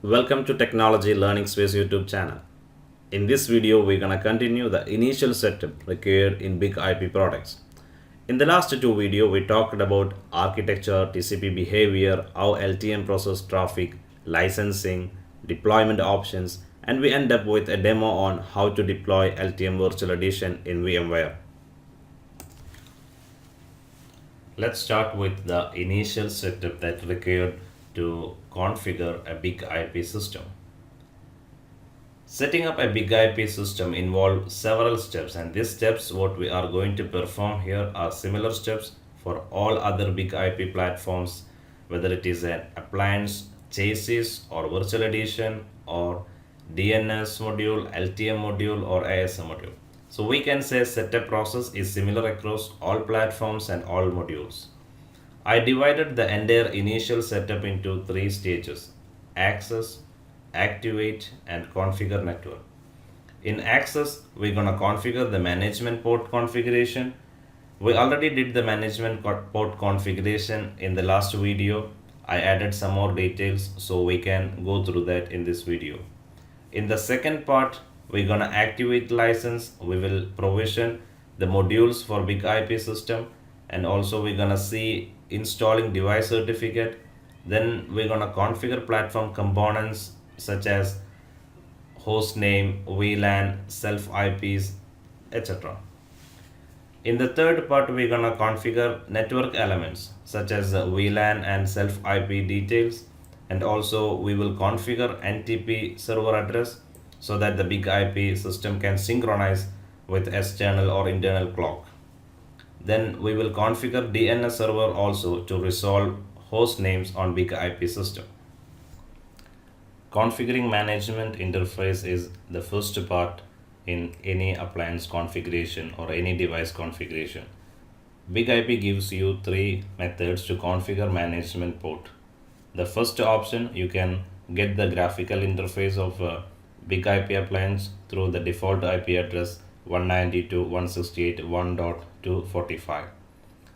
Welcome to Technology Learning Space YouTube channel. In this video, we're gonna continue the initial setup required in big IP products. In the last two videos, we talked about architecture, TCP behavior, how LTM process traffic, licensing, deployment options, and we end up with a demo on how to deploy LTM Virtual Edition in VMware. Let's start with the initial setup that required to configure a big IP system. Setting up a big IP system involves several steps, and these steps what we are going to perform here are similar steps for all other big IP platforms, whether it is an appliance, chassis or virtual edition or DNS module, LTM module or ASM module. So we can say setup process is similar across all platforms and all modules. I divided the entire initial setup into three stages: access, activate, and configure network. In access, we're going to configure the management port configuration. We already did the management port configuration in the last video. I added some more details so we can go through that in this video. In the second part, we're going to activate license. We will provision the modules for big IP system, and also we're going to see installing device certificate. Then we're going to configure platform components such as host name, VLAN, self IPs, etc. In the third part, we're going to configure network elements such as VLAN and self IP details, and also we will configure NTP server address so that the big IP system can synchronize with external or internal clock. Then we will configure DNS server also to resolve host names on big IP system. Configuring management interface is the first part in any appliance configuration or any device configuration. Big IP gives you three methods to configure management port. The first option, you can get the graphical interface of a big IP appliance through the default IP address 192.168.1.245.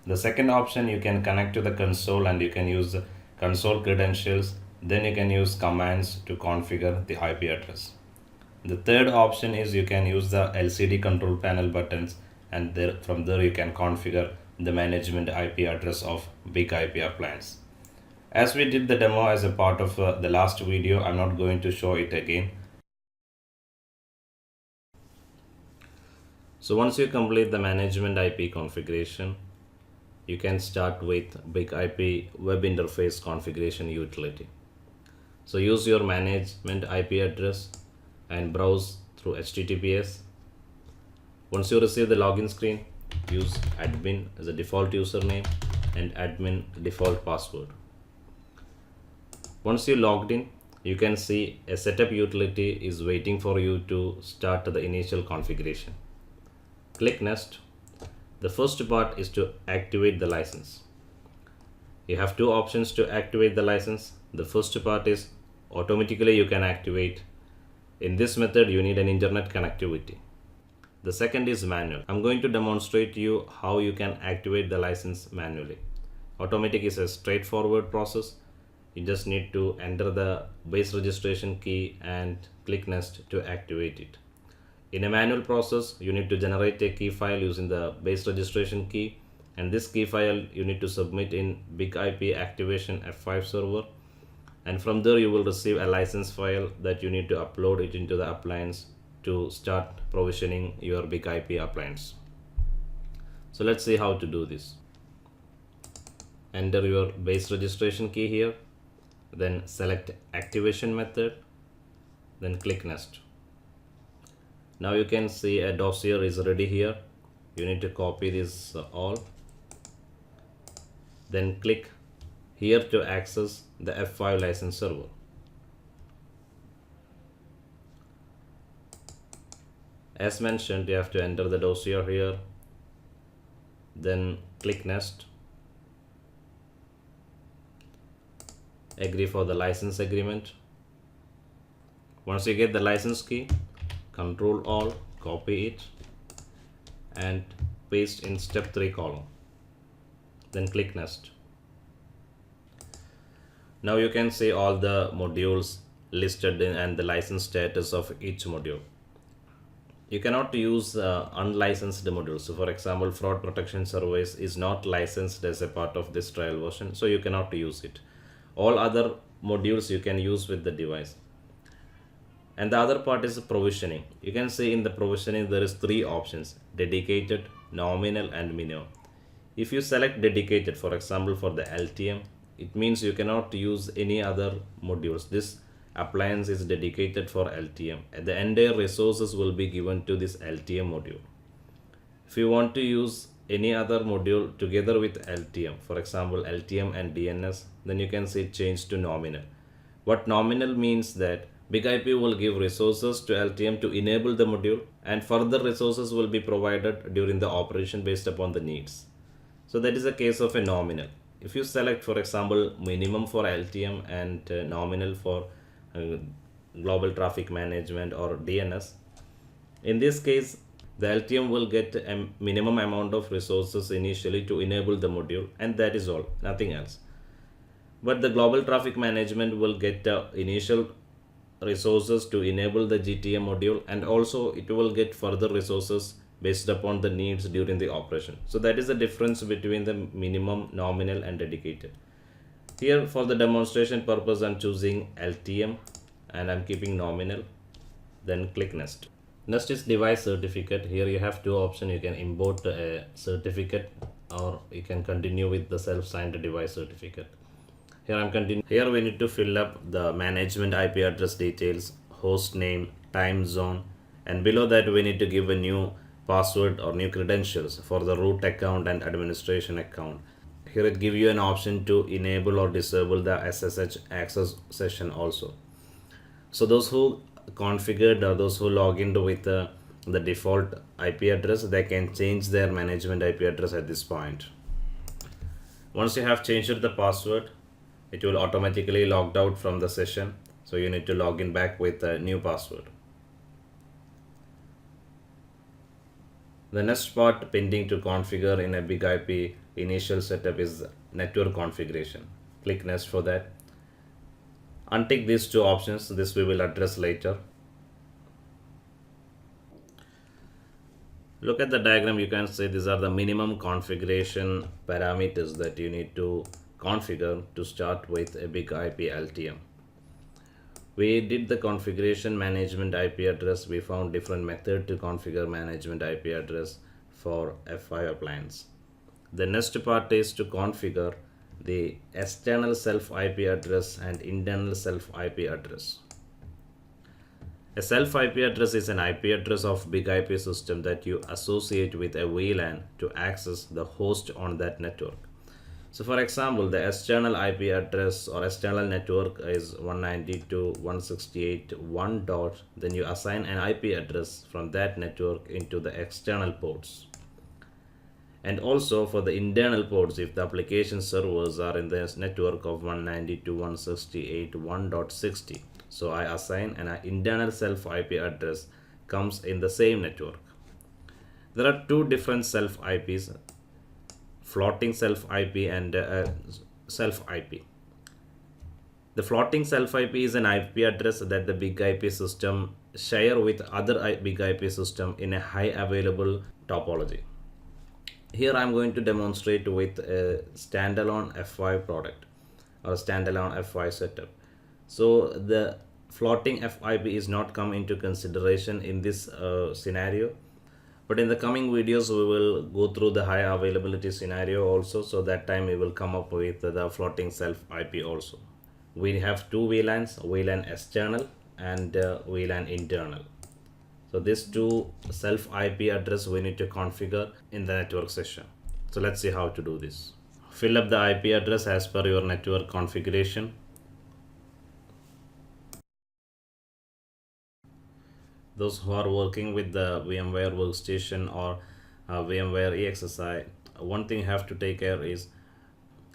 The second option, you can connect to the console and you can use the console credentials. Then you can use commands to configure the IP address. The third option is you can use the LCD control panel buttons, and from there you can configure the management IP address of big IP appliance. As we did the demo as a part of the last video, I'm not going to show it again. So once you complete the management IP configuration, you can start with big IP web interface configuration utility. So use your management IP address and browse through HTTPS. Once you receive the login screen, use admin as a default username and admin default password. Once you logged in, you can see a setup utility is waiting for you to start the initial configuration. Click next. The first part is to activate the license. You have two options to activate the license. The first part is automatically you can activate. In this method, you need an internet connectivity. The second is manual. I'm going to demonstrate to you how you can activate the license manually. Automatic is a straightforward process. You just need to enter the base registration key and click next to activate it. In a manual process, you need to generate a key file using the base registration key, and this key file you need to submit in big IP activation F5 server, and from there you will receive a license file that you need to upload it into the appliance to start provisioning your big IP appliance. So let's see how to do this. Enter your base registration key here, then select activation method, then click next. Now you can see a dossier is ready here. You need to copy this all, then click here to access the F5 license server. As mentioned, you have to enter the dossier here, then click next, agree for the license agreement. Once you get the license key, Control Alt, copy it and paste in step 3 column, then click next. Now you can see all the modules listed in and the license status of each module. You cannot use unlicensed modules. So for example, fraud protection service is not licensed as a part of this trial version, so you cannot use it. All other modules you can use with the device. And the other part is provisioning. You can see in the provisioning there is three options: dedicated, nominal, and minimum. If you select dedicated, for example for the LTM, it means you cannot use any other modules. This appliance is dedicated for LTM and the entire resources will be given to this LTM module. If you want to use any other module together with LTM, for example LTM and DNS, then you can see change to nominal. What nominal means that Big IP will give resources to LTM to enable the module, and further resources will be provided during the operation based upon the needs. So that is a case of a nominal. If you select, for example, minimum for LTM and nominal for uh, global traffic management or DNS, in this case, the LTM will get a minimum amount of resources initially to enable the module, and that is all, nothing else. But the global traffic management will get initial resources to enable the GTM module, and also it will get further resources based upon the needs during the operation. So that is the difference between the minimum, nominal, and dedicated. Here for the demonstration purpose I'm choosing LTM and I'm keeping nominal, then click next. Next is device certificate. Here you have two options. You can import a certificate or you can continue with the self-signed device certificate. Here I'm continuing. Here we need to fill up the management IP address details, host name, time zone, and below that we need to give a new password or new credentials for the root account and administration account. Here it gives you an option to enable or disable the SSH access session also. So those who configured or those who log into with the default IP address, they can change their management IP address at this point. Once you have changed the password, it will automatically logged out from the session, so you need to log in back with a new password. The next part pending to configure in a Big IP initial setup is network configuration. Click next for that. Untick these two options. This we will address later. Look at the diagram. You can see these are the minimum configuration parameters that you need to configure to start with a Big IP LTM. We did the configuration management IP address. We found different method to configure management IP address for F5 appliance. The next part is to configure the external self IP address and internal self IP address. A self IP address is an IP address of Big IP system that you associate with a VLAN to access the host on that network. So for example, the external IP address or external network is 192.168.1 dot, then you assign an IP address from that network into the external ports. And also for the internal ports, if the application servers are in the network of 192.168.1.60, so I assign an internal self IP address comes in the same network. There are two different self IPs, floating self IP and self IP. The floating self IP is an IP address that the Big IP system share with other Big IP system in a high available topology. Here I am going to demonstrate with a standalone F5 product or standalone F5 setup. So the floating FIP is not come into consideration in this scenario. But in the coming videos, we will go through the high availability scenario also. So that time we will come up with the floating self IP also. We have two VLANs, VLAN external and VLAN internal. So these two self IP address we need to configure in the network session. So let's see how to do this. Fill up the IP address as per your network configuration. Those who are working with the VMware workstation or VMware EXSI, one thing you have to take care is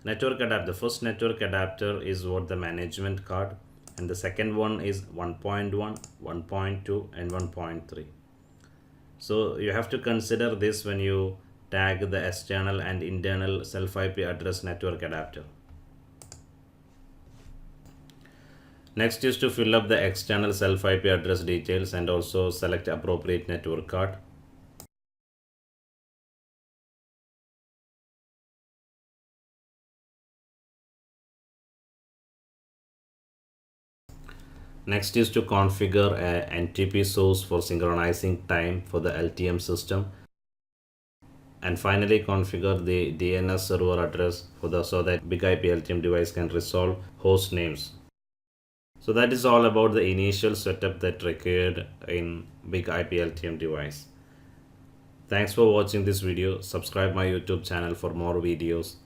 network adapter. The first network adapter is what the management card, and the second one is 1.1, 1.2 and 1.3. So you have to consider this when you tag the external and internal self IP address network adapter. Next is to fill up the external self IP address details and also select appropriate network card. Next is to configure a NTP source for synchronizing time for the LTM system. And finally configure the DNS server address for the so that Big IP LTM device can resolve host names. So that is all about the initial setup that required in Big IP LTM device. Thanks for watching this video. Subscribe my YouTube channel for more videos.